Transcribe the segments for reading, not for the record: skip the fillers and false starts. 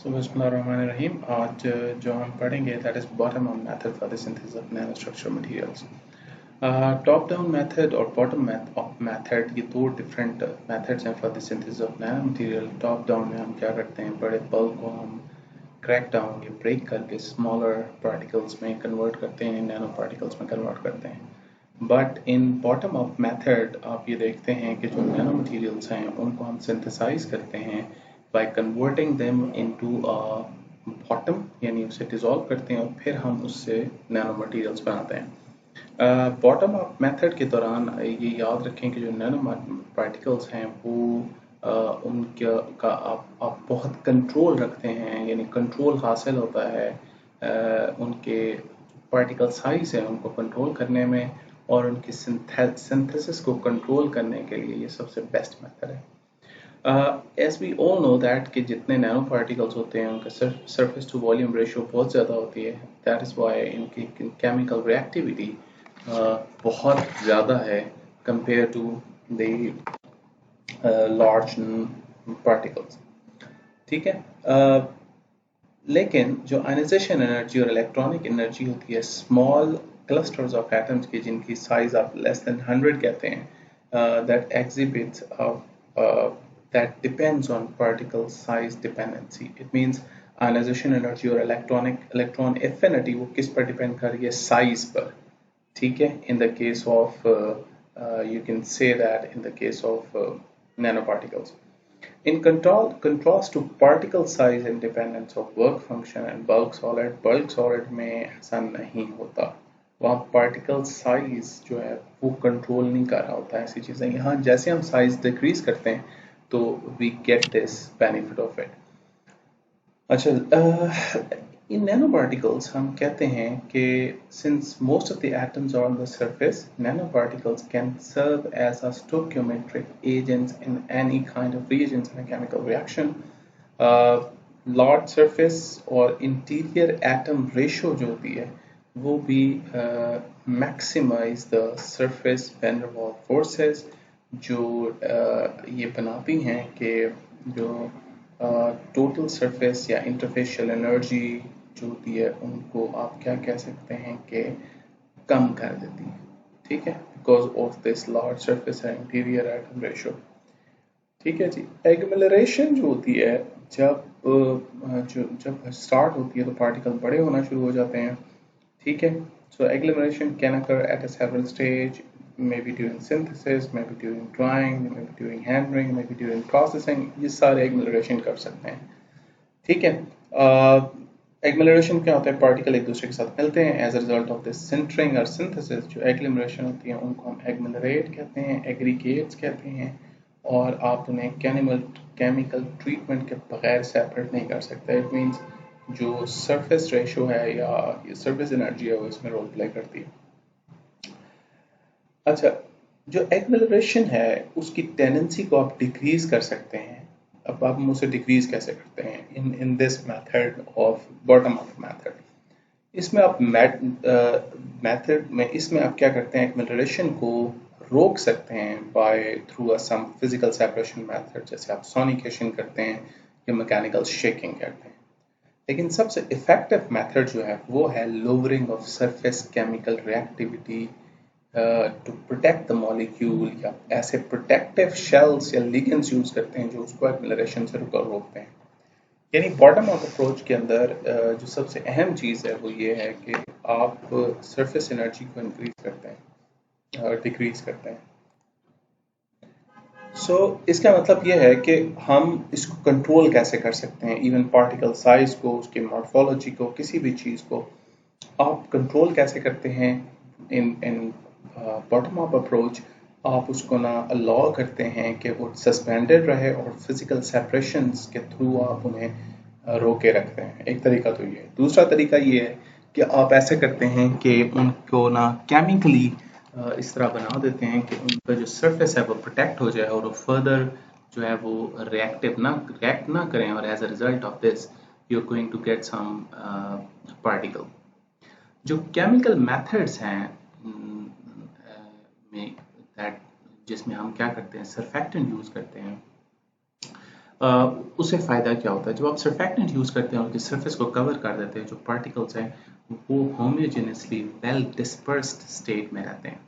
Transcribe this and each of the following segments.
So Bismillahirrahmanirrahim. आज जो हम पढ़ेंगे that is bottom up method for the synthesis of nanostructural materials. Top down method और bottom method ये दो different methods हैं for the synthesis of nanomaterial. Top down में हम क्या करते हैं, बड़े bulk को हम crack down या break करके smaller particles में convert करते हैं, nano particles में convert करते हैं. But in bottom up method आप ये देखते हैं कि जो नैनो मटेरियल्स हैं उनको हम सिंथेसाइज करते हैं by converting them into bottom, यानी उसे डिज़ोल्व करते हैं और फिर हम उससे नैनो मटेरियल्स बनाते हैं. बॉटम अप मेथड के दौरान ये याद रखें कि जो नैनो पार्टिकल्स हैं वो उनका का आप बहुत कंट्रोल रखते हैं, यानी कंट्रोल हासिल होता है उनके पार्टिकल साइज है उनको कंट्रोल करने में, और उनकी सिंथेसिस को कंट्रोल करने के लिए ये सबसे बेस्ट मेथड है. As we all know that कि जितने नैनो पार्टिकल्स होते हैं उनका सरफेस टू वॉल्यूम रेशियो बहुत ज़्यादा होती है. दैट इज़ वाई इनकी केमिकल रिएक्टिविटी बहुत ज़्यादा है compare to the large particles. ठीक है. लेकिन जो आयनाइजेशन एनर्जी और इलेक्ट्रॉनिक एनर्जी होती है स्मॉल क्लस्टर्स ऑफ एटम्स की, जिनकी साइज आप लेस देन 100 कहते हैं, that exhibits that depends on particle size dependency. It means ionization energy और electron affinity वो किस पर डिपेंड कर रही है, साइज पर. ठीक है. in the case of you can say that in the case of nanoparticles. In contrast to particle size independence of work function and bulk solid में ऐसा नहीं होता. वहाँ पार्टिकल साइज जो है वो कंट्रोल नहीं कर रहा होता है ऐसी चीज़ें. यहाँ जैसे हम साइज डिक्रीज करते हैं तो we get this benefit of it. अच्छा, इन नैनो पार्टिकल्स हम कहते हैं कि since most of the atoms are on the surface, nano particles can serve as a stoichiometric agents in any kind of reagents in a chemical reaction. Large surface और interior atom ratio जो होती है वो भी maximise the surface van der Waals forces, जो ये बनाती हैं कि जो टोटल सरफेस या इंटरफेशियल एनर्जी जो होती है उनको आप क्या कह सकते हैं कि कम कर देती है. ठीक है, because of this large surface है इंटीरियर एटम रेशियो. ठीक है जी. एग्लोमेरेशन जो होती है जब स्टार्ट होती है तो पार्टिकल बड़े होना शुरू हो जाते हैं. ठीक है. So agglomeration can occur at a several stage, maybe during synthesis, maybe during drying, maybe during handling, maybe during processing. ये सारे agglomeration कर सकते हैं. ठीक है. agglomeration क्या होता है, पार्टिकल एक दूसरे के साथ मिलते हैं. As a result of this sintering और सिंथेसिस जो agglomeration होती है उनको हम agglomerate कहते हैं, aggregates कहते हैं, और आप उन्हें केमिकल ट्रीटमेंट के बगैर सेपरेट नहीं कर सकते. इट मीन्स जो सरफेस रेशो है या सरफेस एनर्जी है वो इसमें रोल प्ले करती है. अच्छा, जो एग्लोमेरेशन है उसकी टेंडेंसी को आप डिक्रीज कर सकते हैं. अब आप उसे डिक्रीज कैसे करते हैं in this method of bottom up method. इसमें आप मेथड में इसमें आप क्या करते हैं, एग्लोमेरेशन को रोक सकते हैं by through a some physical separation method, जैसे आप सोनिकेशन करते हैं या मैकेनिकल शेकिंग करते हैं. लेकिन सबसे इफेक्टिव मेथड जो है वो है lowering of surface chemical reactivity to protect the molecule, या ऐसे प्रोटेक्टिव शेल्स या लिगेंड्स यूज करते हैं जो उसको एग्लोमेरेशन से रोकते हैं. यानी बॉटम अप अप्रोच के अंदर जो सबसे अहम चीज़ है वो ये है कि आप सरफेस एनर्जी को इंक्रीज करते हैं और डिक्रीज करते हैं. सो इसका मतलब ये है कि हम इसको कंट्रोल कैसे कर सकते हैं, इवन पार्टिकल साइज को, उसकी मॉर्फोलॉजी को, किसी भी चीज़ को आप कंट्रोल कैसे करते हैं इन बॉटम अप अप्रोच. आप उसको ना अलाउ करते हैं कि वो सस्पेंडेड रहे और फिजिकल सेपरेशंस के थ्रू आप उन्हें रोके रखते हैं. एक तरीका तो ये है. दूसरा तरीका ये है कि आप ऐसे करते हैं कि उनको ना केमिकली इस तरह बना देते हैं कि उनका जो सरफेस है वो प्रोटेक्ट हो जाए और वो फर्दर जो है वो रिएक्ट ना करें, और as a result of this you are going to get some particle. जो केमिकल मेथड्स हैं में दैट जिसमें हम क्या करते हैं, सरफेक्टेंट यूज करते हैं, उससे फ़ायदा क्या होता है, जब आप सर्फेक्टेंट यूज़ करते हैं उनकी सरफेस को कवर कर देते हैं, जो पार्टिकल्स हैं वो होमोजेनियसली वेल डिस्पर्स्ड स्टेट में रहते हैं।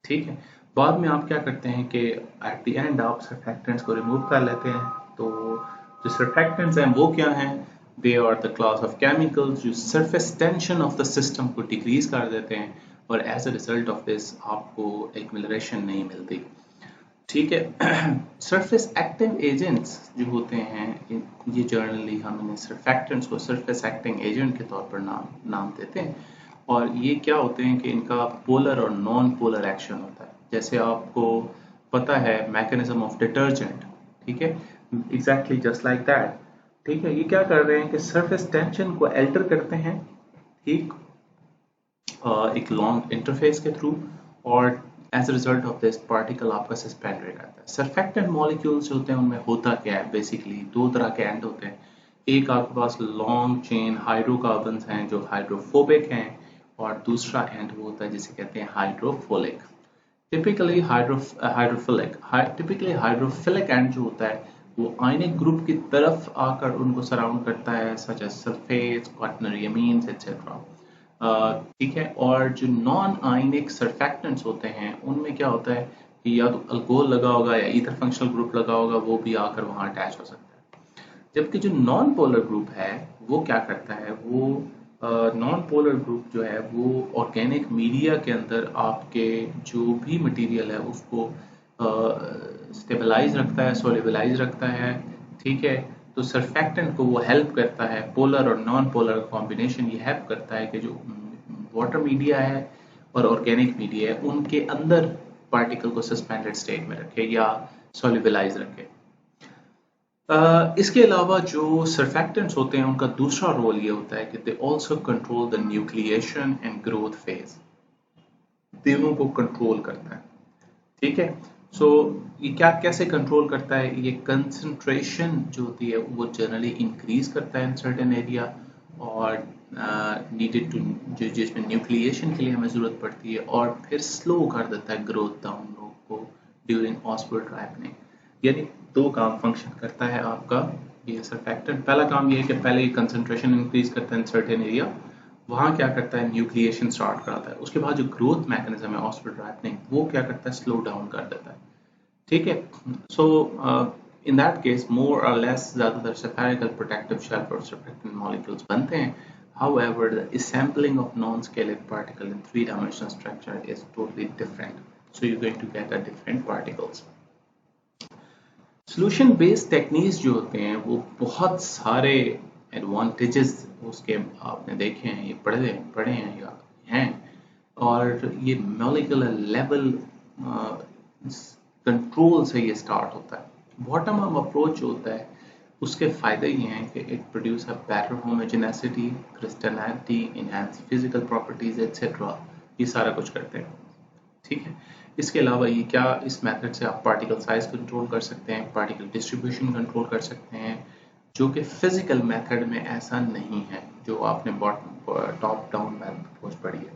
ठीक है, बाद में आप क्या करते हैं कि एट द एंड आप सर्फेक्टेंट्स को रिमूव कर लेते हैं। तो जो सर्फेक्टेंट्स हैं वो क्या हैं, they are the class of chemicals जो surface tension of the system को डिक्रीज कर देते हैं, और as a result of this आपको एक्मिलरेशन नहीं मिलती। ठीक है, सरफेस एक्टिव एजेंट्स जो होते हैं ये जर्नली हम इन्हें सर्फेक्टेंट्स को सरफेस एक्टिंग एजेंट के तौर पर नाम देते हैं। और ये क्या होते हैं कि इनका पोलर और नॉन पोलर एक्शन होता है। जैसे आपको पता है मैकेनिज्म ऑफ डिटर्जेंट, ठीक है, एग्जैक्टली जस्ट लाइक दैट। ठीक है, ये क्या कर रहे हैं कि सरफेस टेंशन को अल्टर करते हैं, ठीक, एक लॉन्ग इंटरफेस के थ्रू, और as a result of this particle आपका सस्पेंडेड रहता है। सर्फेक्टेंट मॉलिक्यूल्स होते हैं उनमें होता क्या है, बेसिकली दो तरह के एंड होते हैं। एक आपके पास लॉन्ग चेन हाइड्रोकार्बन्स हैं जो हाइड्रोफोबिक हैं, और दूसरा एंड वो होता है जिसे कहते हैं हाइड्रोफोलिक। टिपिकली हाइड्रोफिलिक एंड जो होता है वो आयनिक ग्रुप की तरफ आकर उनको सराउंड करता है, such as sulphates, quaternary amines etcetera. ठीक है, और जो नॉन आयनिक सर्फेक्टेंट्स होते हैं उनमें क्या होता है कि या तो अल्कोहल लगा होगा या ईथर फंक्शनल ग्रुप लगा होगा, वो भी आकर वहां अटैच हो सकता है। जबकि जो नॉन पोलर ग्रुप है वो क्या करता है, वो नॉन पोलर ग्रुप जो है वो ऑर्गेनिक मीडिया के अंदर आपके जो भी मटेरियल है उसको स्टेबलाइज रखता है, सोलिबलाइज रखता है। ठीक है, तो सर्फेक्टेंट को वो हेल्प करता है, पोलर और नॉन पोलर कॉम्बिनेशन ये हेल्प करता है कि जो वाटर मीडिया है और ऑर्गेनिक मीडिया है उनके अंदर पार्टिकल को सस्पेंडेड स्टेट में रखे या सोलिबलाइज रखे। इसके अलावा जो सर्फेक्टेंट्स होते हैं उनका दूसरा रोल ये होता है कि they also control the nucleation and growth phase, तीनों को कंट्रोल करता है। ठीक है, सो ये क्या कैसे कंट्रोल करता है, ये कंसंट्रेशन जो होती है वो जनरली इंक्रीज करता है इन सर्टेन एरिया, और नीडेड टू जो जिसमें न्यूक्लिएशन के लिए हमें ज़रूरत पड़ती है, और फिर स्लो कर देता है ग्रोथ डाउन को ड्यूरिंग ऑस्मोटिक राइपनिंग। यानी दो काम फंक्शन करता है आपका ये सर्फेक्टेंट। पहला काम ये है कि पहले ये कंसंट्रेशन इंक्रीज करता है इन सर्टेन एरिया, वहाँ क्या करता है न्यूक्लिएशन स्टार्ट कराता है, उसके बाद जो ग्रोथ मैकेनिज्म है ऑस्मोटिक राइपनिंग वो क्या करता है स्लो डाउन कर देता है। ठीक है, सो इन दैट केस मोर और लेस ज़्यादातर spherical protective shelf और surfactant molecules बनते हैं। However, the assembling of non-scalar particle in three-dimensional structure is totally different. So you're going to get a different particles. Solution based techniques जो होते हैं वो बहुत सारे एडवांटेजेस उसके आपने देखे हैं, ये पढ़े हैं या हैं, और ये मॉलिक्यूलर लेवल कंट्रोल से ये स्टार्ट होता है। बॉटम अप अप्रोच जो होता है उसके फायदे ये हैं कि it produce a better homogeneity, crystallinity, enhance physical properties etcetera, ये सारा कुछ करते हैं। ठीक है, इसके अलावा ये क्या, इस मेथड से आप पार्टिकल साइज कंट्रोल कर सकते हैं, पार्टिकल डिस्ट्रीब्यूशन कंट्रोल कर सकते हैं, जो कि फिजिकल मेथड में ऐसा नहीं है जो आपने टॉप डाउन मेथड अप्रोच पढ़ी है।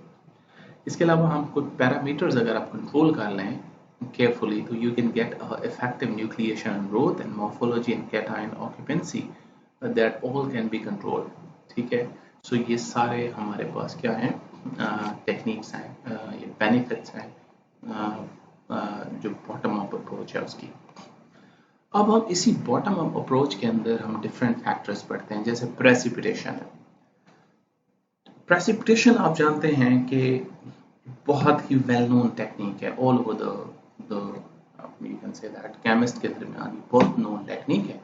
इसके अलावा हम कुछ पैरामीटर्स अगर आप कंट्रोल कर लें carefully, so you can get effective nucleation and growth and morphology and cation occupancy, that all can be controlled. ठीक है, सो ये सारे हमारे पास क्या हैं, टेक्निक्स हैं, ये बेनिफिट्स हैं जो बॉटम अप अप्रोच है उसकी। अब हम इसी बॉटम अप अप्रोच के अंदर हम डिफरेंट फैक्टर्स पढ़ते हैं, जैसे प्रेसिपिटेशन है। प्रेसिपिटेशन आप जानते हैं कि बहुत ही वेल नोन टेक्निक है, all over the you can say that chemist के दरमियान बहुत नोन टेक्निक है,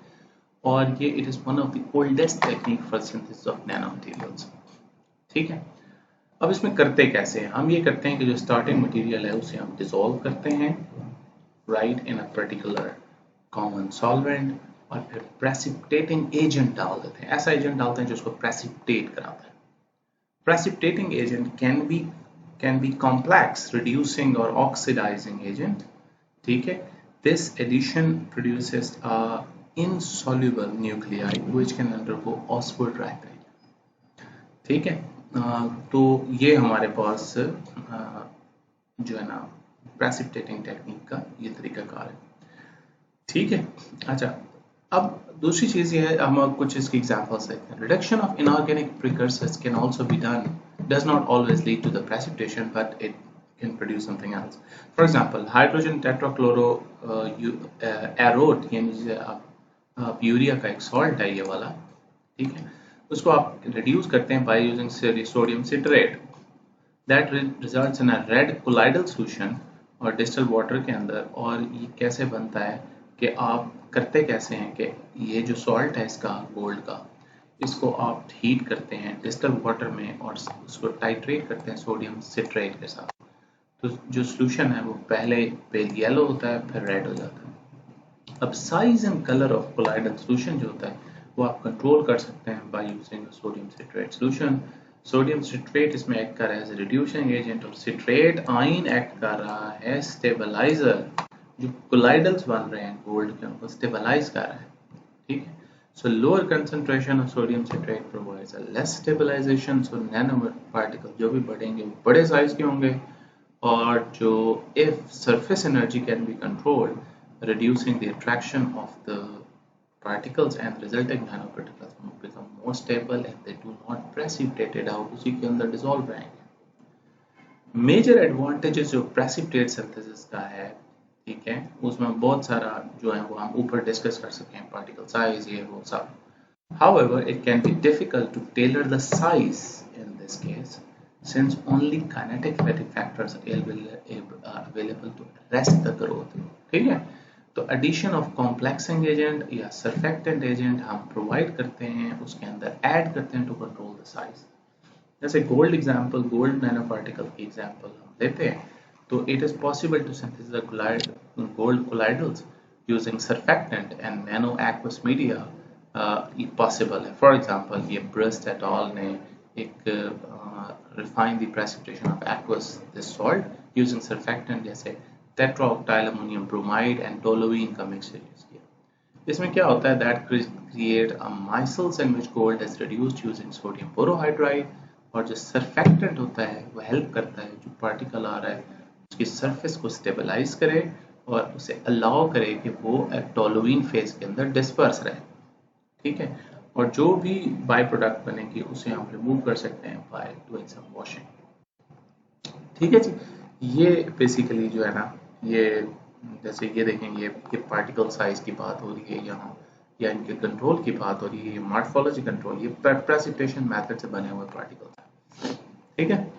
और ये it is one of the oldest technique for synthesis of nano materials. ठीक है, अब इसमें करते कैसे हैं, हम ये करते हैं कि जो स्टार्टिंग मटेरियल है उसे हम डिसॉल्व करते हैं right in a particular common solvent, और फिर प्रेसिपिटेटिंग एजेंट डाल देते हैं, ऐसा एजेंट डालते हैं जो उसको प्रेसिपिटेट कराता है। Precipitating agent can be complex reducing or oxidizing agent. ठीक है, this addition produces a insoluble nuclei which can undergo osmotic ripening. ठीक है, तो ये हमारे पास जो है ना प्रेसिपिटेटिंग टेक्निक का ये तरीकाकार है। ठीक है, अच्छा, अब दूसरी चीज़ ये है, हम कुछ इसकी एग्जांपल्स देखते हैं. Reduction of inorganic precursors can also be done, does not always lead to the precipitation, but it can produce something else. For example, hydrogen tetrachloro arate, यानी जिसे आप यूरिया का एक सॉल्ट है ये वाला, ठीक है, उसको आप रिड्यूस करते हैं by using sodium citrate. That results in a red colloidal solution और डिस्टिल वाटर के अंदर. और ये कैसे बनता है कि आप करते कैसे हैं कि ये जो सॉल्ट है इसका गोल्ड का, इसको आप हीट करते हैं डिस्टिल वाटर में और उसको टाइट्रेट करते हैं सोडियम सिट्रेट के साथ. तो जो सॉल्यूशन है वो पहले पेल येलो होता है, फिर रेड हो जाता है. अब size and colour of colloidal solution जो होता है वो आप कंट्रोल कर सकते हैं by using sodium citrate solution. Sodium citrate इसमें एक्ट कर रहा है एज रिड्यूसिंग एजेंट और सिट्रेट आयन एक्ट कर रहा है स्टेबलाइजर. जो कोलाइडल्स बन रहे हैं गोल्ड के उनको स्टेबलाइज कर रहा है, ठीक है. So lower concentration of sodium citrate provides a less stabilization. So nano particles जो भी बढ़ेंगे वो बड़े साइज के होंगे, और जो if surface energy can be controlled, reducing the attraction of the particles and resulting nanoparticles become more stable and they do not precipitate it out, उसी के अंदर dissolve रहेंगे. मेजर एडवांटेजेस जो प्रेसिपिटेट सिंथेसिस का है, ठीक है, उसमें बहुत सारा जो है वो हम ऊपर डिस्कस कर सकते हैं, पार्टिकल साइज ये वो सब. However, it can be difficult to tailor the size in this case, since only kinetic factors are available to arrest the growth. ठीक है, तो addition of complexing agent या surfactant agent हम provide करते हैं, उसके अंदर add करते हैं to control the size. जैसे gold example, gold nano particle की एग्जाम्पल हम लेते हैं, तो it is possible to synthesize gold colloidals using surfactant and non aqueous media. Possible है. फॉर एग्जांपल ये ब्रस्ट एट ऑल ने एक refine the precipitation of aqueous this salt using surfactant जैसे tetraoctyl ammonium bromide and toluene का mixture use किया. इसमें क्या होता है, that create a micelles in which gold is reduced using sodium borohydride. और जो सरफेक्टेंट होता है वो हेल्प करता है जो पार्टिकल आ रहा है उसकी सरफेस को स्टेबलाइज करे और उसे अलाउ करे कि वो टोलुइन फेज के अंदर डिस्पर्स रहे, ठीक है. और जो भी बाय प्रोडक्ट बनेगी उसे हम रिमूव कर सकते हैं बाय डूइंग सम वॉशिंग. ठीक है जी. ये बेसिकली जो है ना, ये जैसे ये देखेंगे ये पार्टिकल साइज की बात हो रही है यहाँ, या इनके कंट्रोल की बात हो रही है, ये मॉर्फोलॉजी कंट्रोल, ये प्रेसिपिटेशन मेथड से बने हुए पार्टिकल्स हैं, ठीक है.